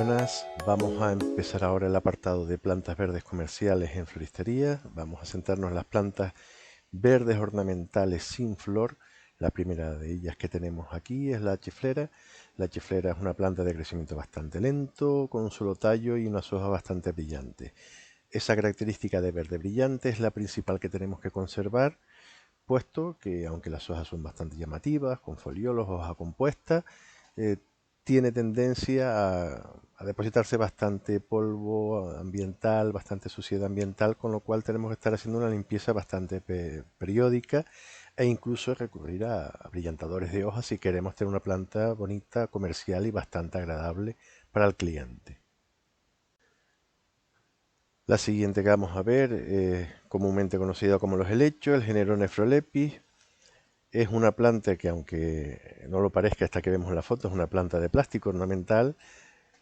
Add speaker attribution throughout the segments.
Speaker 1: Buenas, vamos a empezar ahora el apartado de plantas verdes comerciales en floristería. Vamos a centrarnos en las plantas verdes ornamentales sin flor. La primera de ellas que tenemos aquí es la achiflera. La achiflera es una planta de crecimiento bastante lento, con un solo tallo y unas hojas bastante brillantes. Esa característica de verde brillante es la principal que tenemos que conservar, puesto que aunque las hojas son bastante llamativas, con foliolos, hoja compuesta, eh, tiene tendencia a depositarse bastante polvo ambiental, bastante suciedad ambiental, con lo cual tenemos que estar haciendo una limpieza bastante periódica e incluso recurrir a brillantadores de hojas si queremos tener una planta bonita, comercial y bastante agradable para el cliente. La siguiente que vamos a ver, comúnmente conocida como los helechos, el género Nephrolepis. Es una planta que, aunque no lo parezca hasta que vemos la foto, es una planta de plástico ornamental.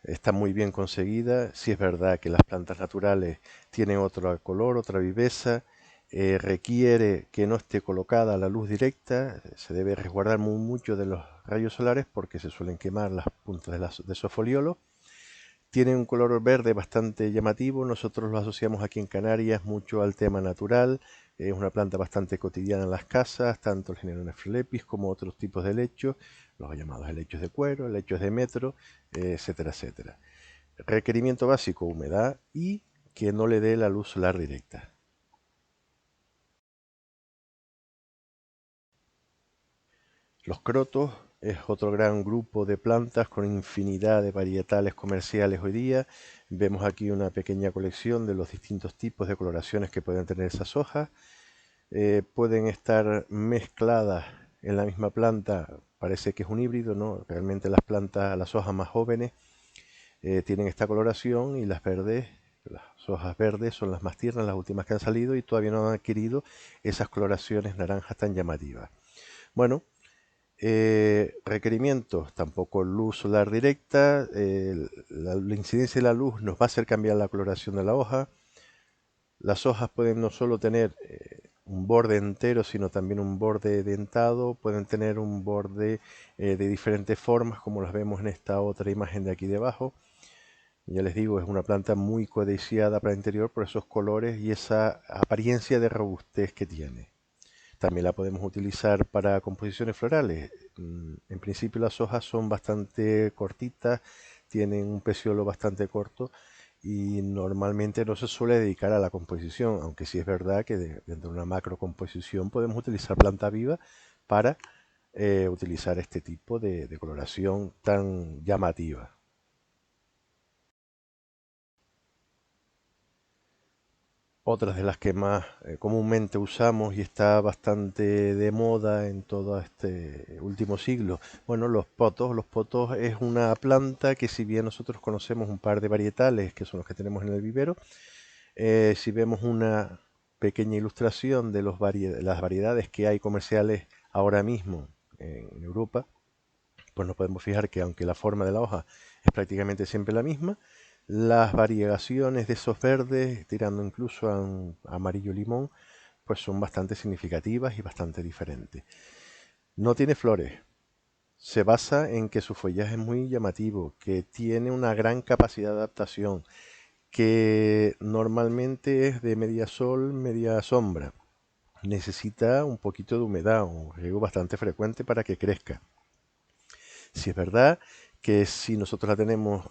Speaker 1: Está muy bien conseguida. Sí es verdad que las plantas naturales tienen otro color, otra viveza. Requiere que no esté colocada a la luz directa. Se debe resguardar mucho de los rayos solares porque se suelen quemar las puntas de esos foliolos. Tiene un color verde bastante llamativo. Nosotros lo asociamos aquí en Canarias mucho al tema natural. Es una planta bastante cotidiana en las casas, tanto el género Nephrolepis como otros tipos de helechos, los llamados helechos de cuero, helechos de metro, etcétera, etcétera. Requerimiento básico, humedad y que no le dé la luz solar directa. Los crotos es otro gran grupo de plantas con infinidad de varietales comerciales hoy día. Vemos aquí una pequeña colección de los distintos tipos de coloraciones que pueden tener esas hojas. Pueden estar mezcladas en la misma planta, parece que es un híbrido, ¿no? Realmente las plantas, las hojas más jóvenes tienen esta coloración y las verdes, las hojas verdes son las más tiernas, las últimas que han salido y todavía no han adquirido esas coloraciones naranjas tan llamativas. Bueno, requerimientos, tampoco luz solar directa, la incidencia de la luz nos va a hacer cambiar la coloración de la hoja. Las hojas pueden no solo tener un borde entero, sino también un borde dentado, pueden tener un borde de diferentes formas, como las vemos en esta otra imagen de aquí debajo. Ya les digo, es una planta muy codiciada para el interior por esos colores y esa apariencia de robustez que tiene. También la podemos utilizar para composiciones florales. En principio las hojas son bastante cortitas, tienen un peciolo bastante corto y normalmente no se suele dedicar a la composición, aunque sí es verdad que dentro de una macro composición podemos utilizar planta viva para utilizar este tipo de coloración tan llamativa. Otras de las que más comúnmente usamos y está bastante de moda en todo este último siglo. Bueno, los potos. Los potos es una planta que, si bien nosotros conocemos un par de varietales, que son los que tenemos en el vivero, si vemos una pequeña ilustración de las variedades que hay comerciales ahora mismo en Europa, pues nos podemos fijar que, aunque la forma de la hoja es prácticamente siempre la misma, las variaciones de esos verdes, tirando incluso a un amarillo limón, pues son bastante significativas y bastante diferentes. No tiene flores. Se basa en que su follaje es muy llamativo, que tiene una gran capacidad de adaptación, que normalmente es de media sol, media sombra. Necesita un poquito de humedad, un riego bastante frecuente para que crezca. Si es verdad que si nosotros la tenemos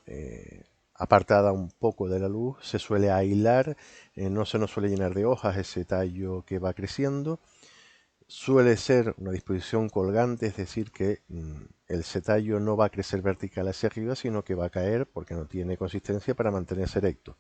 Speaker 1: apartada un poco de la luz, se suele aislar, no se nos suele llenar de hojas ese tallo que va creciendo. Suele ser una disposición colgante, es decir, que el tallo no va a crecer vertical hacia arriba, sino que va a caer porque no tiene consistencia para mantenerse erecto.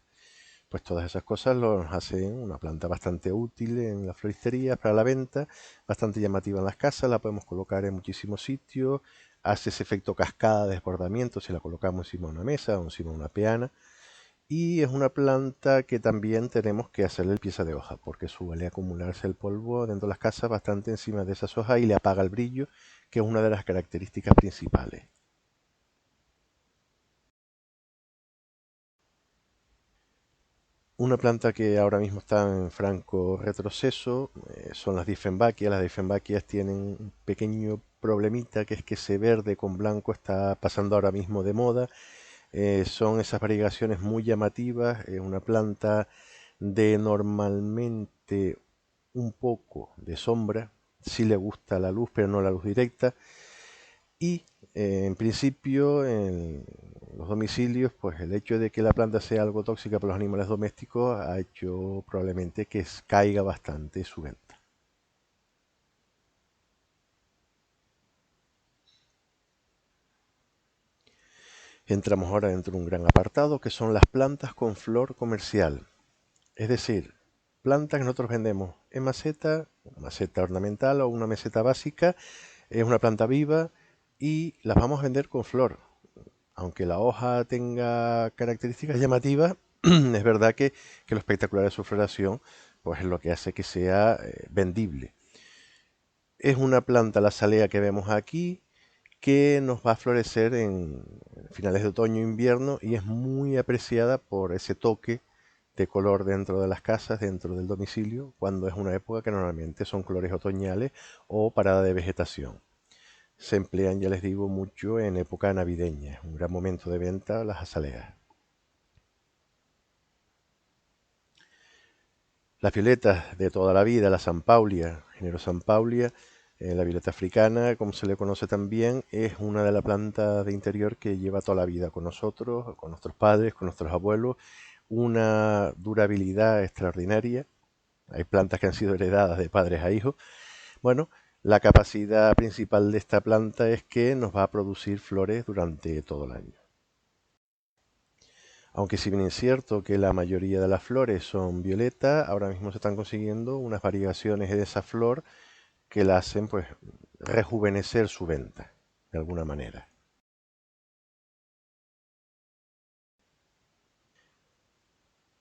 Speaker 1: Pues todas esas cosas nos hacen una planta bastante útil en las floristerías para la venta, bastante llamativa en las casas, la podemos colocar en muchísimos sitios, hace ese efecto cascada de desbordamiento si la colocamos encima de una mesa o encima de una peana. Y es una planta que también tenemos que hacerle limpieza de hoja, porque suele acumularse el polvo dentro de las casas bastante encima de esas hojas y le apaga el brillo, que es una de las características principales. Una planta que ahora mismo está en franco retroceso son las Dieffenbachia. Las Dieffenbachias tienen un pequeño problemita, que es que ese verde con blanco está pasando ahora mismo de moda. Son esas variegaciones muy llamativas. Es una planta de normalmente un poco de sombra. Sí le gusta la luz, pero no la luz directa. Y en principio, en los domicilios, pues el hecho de que la planta sea algo tóxica para los animales domésticos ha hecho probablemente que caiga bastante su venta. Entramos ahora dentro de un gran apartado que son las plantas con flor comercial. Es decir, plantas que nosotros vendemos en maceta, maceta ornamental o una maceta básica, es una planta viva y las vamos a vender con flor. Aunque la hoja tenga características llamativas, es verdad que lo espectacular de su floración pues es lo que hace que sea vendible. Es una planta, la azalea que vemos aquí, que nos va a florecer en finales de otoño e invierno y es muy apreciada por ese toque de color dentro de las casas, dentro del domicilio, cuando es una época que normalmente son colores otoñales o parada de vegetación. Se emplean, ya les digo, mucho en época navideña. Es un gran momento de venta las azaleas. Las violetas de toda la vida, la San Paulia, género San Paulia, la violeta africana, como se le conoce también, es una de las plantas de interior que lleva toda la vida con nosotros, con nuestros padres, con nuestros abuelos, una durabilidad extraordinaria. Hay plantas que han sido heredadas de padres a hijos. Bueno, la capacidad principal de esta planta es que nos va a producir flores durante todo el año. Aunque si bien es cierto que la mayoría de las flores son violetas, ahora mismo se están consiguiendo unas variaciones de esa flor que la hacen pues rejuvenecer su venta de alguna manera.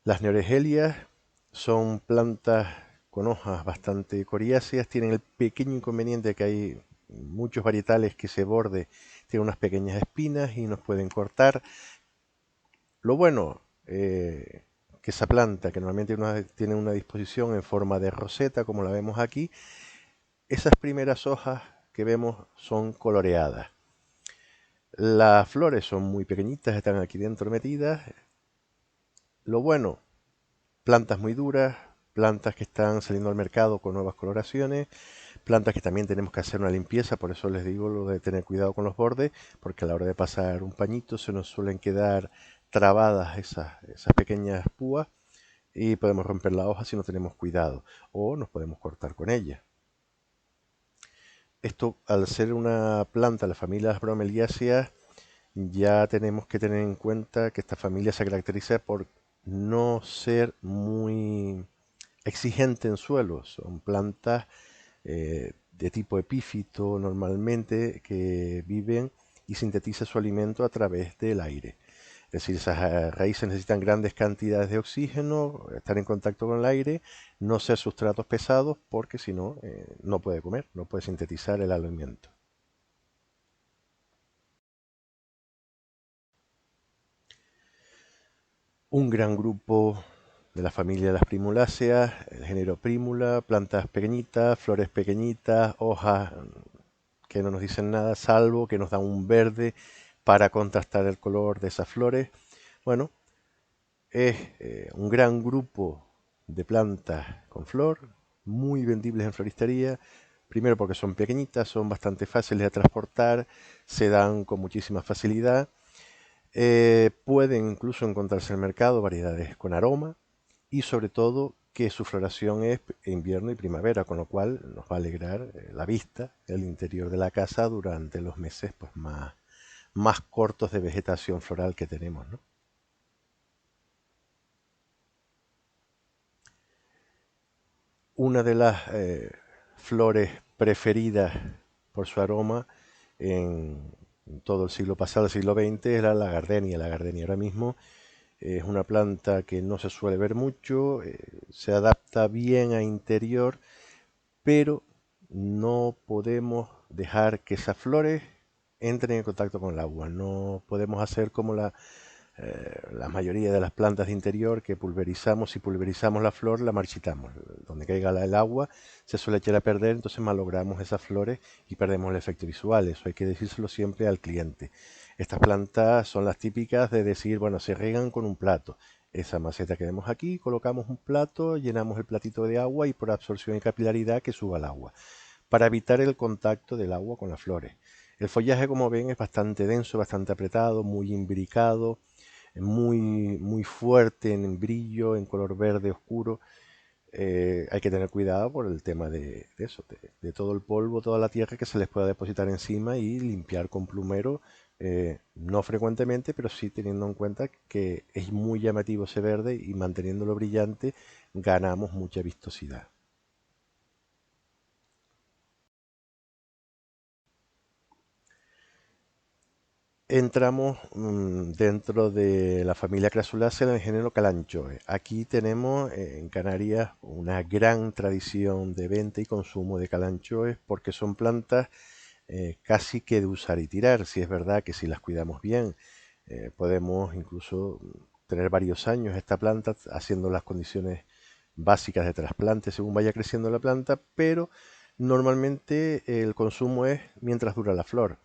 Speaker 1: Las neorigelias son plantas con hojas bastante coriáceas, tienen el pequeño inconveniente que hay muchos varietales que ese borde tiene unas pequeñas espinas y nos pueden cortar. Lo bueno, que esa planta, que normalmente tiene una disposición en forma de roseta, como la vemos aquí, esas primeras hojas que vemos son coloreadas. Las flores son muy pequeñitas, están aquí dentro metidas. Lo bueno, plantas muy duras, plantas que están saliendo al mercado con nuevas coloraciones, plantas que también tenemos que hacer una limpieza, por eso les digo lo de tener cuidado con los bordes, porque a la hora de pasar un pañito se nos suelen quedar trabadas esas pequeñas púas y podemos romper la hoja si no tenemos cuidado o nos podemos cortar con ella. Esto, al ser una planta, la familia de las bromeliáceas, ya tenemos que tener en cuenta que esta familia se caracteriza por no ser muy exigente en suelo. Son plantas de tipo epífito normalmente que viven y sintetizan su alimento a través del aire. Es decir, esas raíces necesitan grandes cantidades de oxígeno, estar en contacto con el aire, no ser sustratos pesados, porque si no, no puede comer, no puede sintetizar el alimento. Un gran grupo de la familia de las primuláceas, el género Primula, plantas pequeñitas, flores pequeñitas, hojas que no nos dicen nada, salvo que nos dan un verde para contrastar el color de esas flores. Bueno, es un gran grupo de plantas con flor, muy vendibles en floristería. Primero porque son pequeñitas, son bastante fáciles de transportar, se dan con muchísima facilidad. Pueden incluso encontrarse en el mercado variedades con aroma y sobre todo que su floración es invierno y primavera, con lo cual nos va a alegrar la vista, el interior de la casa durante los meses pues, más cortos de vegetación floral que tenemos, ¿no? Una de las flores preferidas por su aroma en todo el siglo pasado, el siglo XX, era la gardenia. La gardenia ahora mismo es una planta que no se suele ver mucho, se adapta bien a interior, pero no podemos dejar que esas flores entren en contacto con el agua. No podemos hacer como la mayoría de las plantas de interior que pulverizamos. Si pulverizamos la flor, la marchitamos. Donde caiga el agua se suele echar a perder, entonces malogramos esas flores y perdemos el efecto visual. Eso hay que decírselo siempre al cliente. Estas plantas son las típicas de decir, bueno, se riegan con un plato. Esa maceta que vemos aquí, colocamos un plato, llenamos el platito de agua y por absorción y capilaridad que suba el agua, para evitar el contacto del agua con las flores. El follaje, como ven, es bastante denso, bastante apretado, muy imbricado, muy fuerte en brillo, en color verde oscuro. Hay que tener cuidado por el tema de eso, de todo el polvo, toda la tierra que se les pueda depositar encima y limpiar con plumero, no frecuentemente, pero sí teniendo en cuenta que es muy llamativo ese verde y manteniéndolo brillante ganamos mucha vistosidad. Entramos dentro de la familia Crasulaceae en el género Kalanchoe. Aquí tenemos en Canarias una gran tradición de venta y consumo de Kalanchoes porque son plantas casi que de usar y tirar. Si es verdad que si las cuidamos bien, podemos incluso tener varios años esta planta haciendo las condiciones básicas de trasplante según vaya creciendo la planta, pero normalmente el consumo es mientras dura la flor.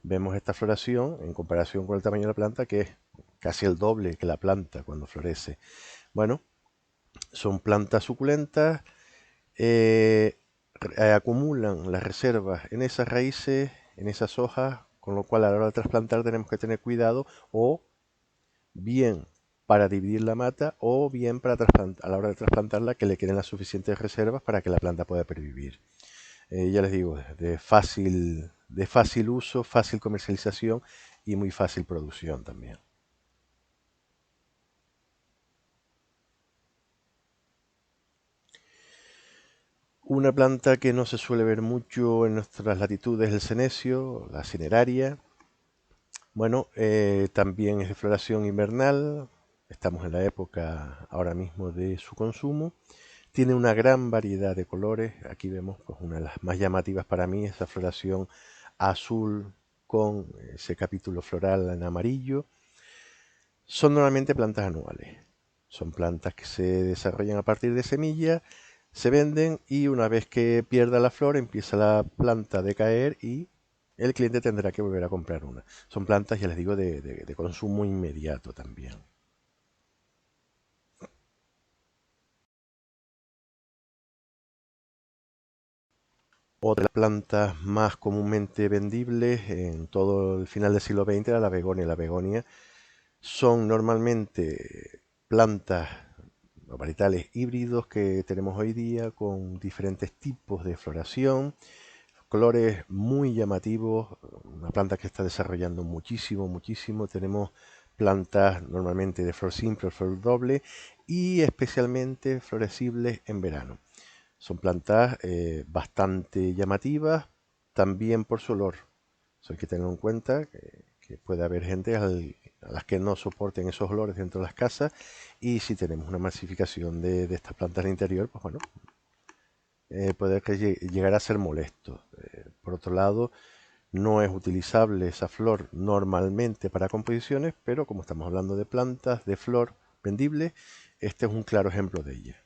Speaker 1: Vemos esta floración en comparación con el tamaño de la planta, que es casi el doble que la planta cuando florece. Bueno, son plantas suculentas, eh, acumulan las reservas en esas raíces, en esas hojas, con lo cual a la hora de trasplantar tenemos que tener cuidado, o bien para dividir la mata o bien para a la hora de trasplantarla que le queden las suficientes reservas para que la planta pueda pervivir. Ya les digo, de fácil uso, fácil comercialización y muy fácil producción también. Una planta que no se suele ver mucho en nuestras latitudes es el senecio, la cineraria. Bueno, también es de floración invernal. Estamos en la época ahora mismo de su consumo. Tiene una gran variedad de colores. Aquí vemos pues, una de las más llamativas para mí, esa floración azul con ese capítulo floral en amarillo. Son normalmente plantas anuales. Son plantas que se desarrollan a partir de semillas, se venden y una vez que pierda la flor empieza la planta a decaer y el cliente tendrá que volver a comprar una. Son plantas, ya les digo, de consumo inmediato también. Otras plantas más comúnmente vendibles en todo el final del siglo XX era la begonia. La begonia son normalmente plantas o varietales híbridos que tenemos hoy día con diferentes tipos de floración, colores muy llamativos, una planta que está desarrollando muchísimo, muchísimo. Tenemos plantas normalmente de flor simple o flor doble y especialmente florecibles en verano. Son plantas bastante llamativas, también por su olor. Eso hay que tener en cuenta que puede haber gente a las que no soporten esos olores dentro de las casas y si tenemos una masificación de estas plantas en el interior, pues bueno, puede que llegar a ser molesto. Por otro lado, no es utilizable esa flor normalmente para composiciones, pero como estamos hablando de plantas de flor vendibles, este es un claro ejemplo de ella.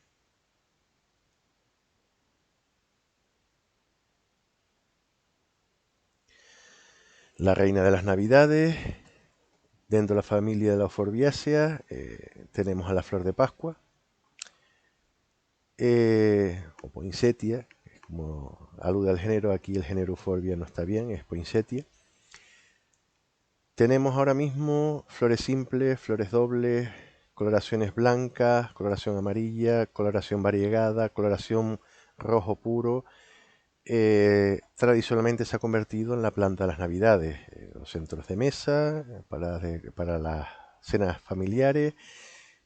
Speaker 1: La reina de las navidades, dentro de la familia de la Euphorbiaceae, tenemos a la flor de Pascua, o poinsettia, como alude al género, aquí el género Euphorbia no está bien, es poinsettia. Tenemos ahora mismo flores simples, flores dobles, coloraciones blancas, coloración amarilla, coloración variegada, coloración rojo puro. Tradicionalmente se ha convertido en la planta de las navidades, los centros de mesa, para las cenas familiares,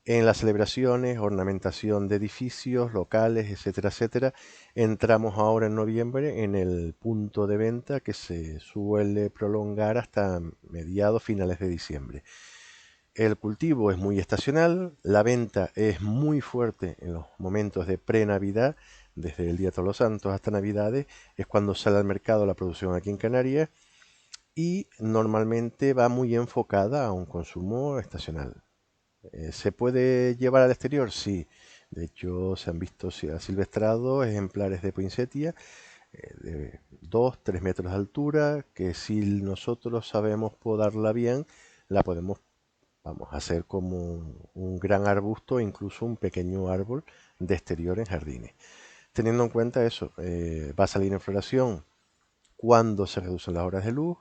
Speaker 1: en las celebraciones, ornamentación de edificios, locales, etcétera, etcétera. Entramos ahora en noviembre en el punto de venta que se suele prolongar hasta mediados, finales de diciembre. El cultivo es muy estacional, la venta es muy fuerte en los momentos de pre-Navidad, desde el Día de Todos los Santos hasta Navidades, es cuando sale al mercado la producción aquí en Canarias y normalmente va muy enfocada a un consumo estacional. ¿Se puede llevar al exterior? Sí. De hecho, se han visto asilvestrados ejemplares de poinsettia de 2, 3 metros de altura, que si nosotros sabemos podarla bien, la podemos, vamos a hacer como un gran arbusto, incluso un pequeño árbol de exterior en jardines. Teniendo en cuenta eso, va a salir en floración cuando se reducen las horas de luz,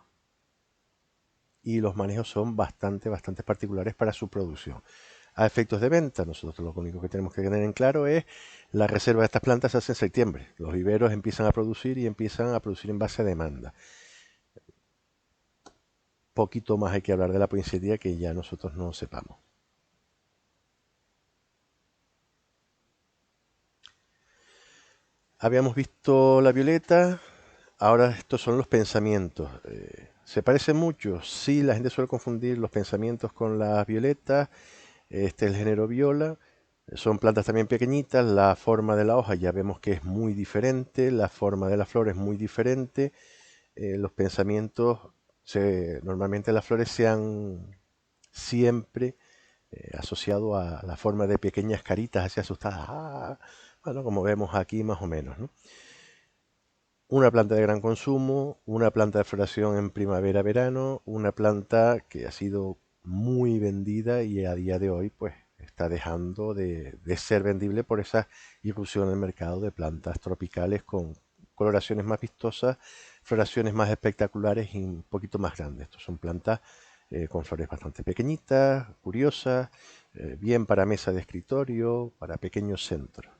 Speaker 1: y los manejos son bastante particulares para su producción. A efectos de venta, nosotros lo único que tenemos que tener en claro es la reserva de estas plantas se hace en septiembre. Los viveros empiezan a producir y empiezan a producir en base a demanda. Poquito más hay que hablar de la poinsettia que ya nosotros no sepamos. Habíamos visto la violeta, ahora estos son los pensamientos. ¿Se parecen mucho? Sí, la gente suele confundir los pensamientos con las violetas. Este es el género viola. Son plantas también pequeñitas, la forma de la hoja ya vemos que es muy diferente, la forma de la flor es muy diferente. Los pensamientos, normalmente las flores se han siempre asociado a la forma de pequeñas caritas así asustadas. Bueno, como vemos aquí más o menos, ¿no? Una planta de gran consumo, una planta de floración en primavera-verano, una planta que ha sido muy vendida y a día de hoy pues está dejando de ser vendible por esa irrupción en el mercado de plantas tropicales con coloraciones más vistosas, floraciones más espectaculares y un poquito más grandes. Estos son plantas con flores bastante pequeñitas, curiosas, bien para mesa de escritorio, para pequeños centros.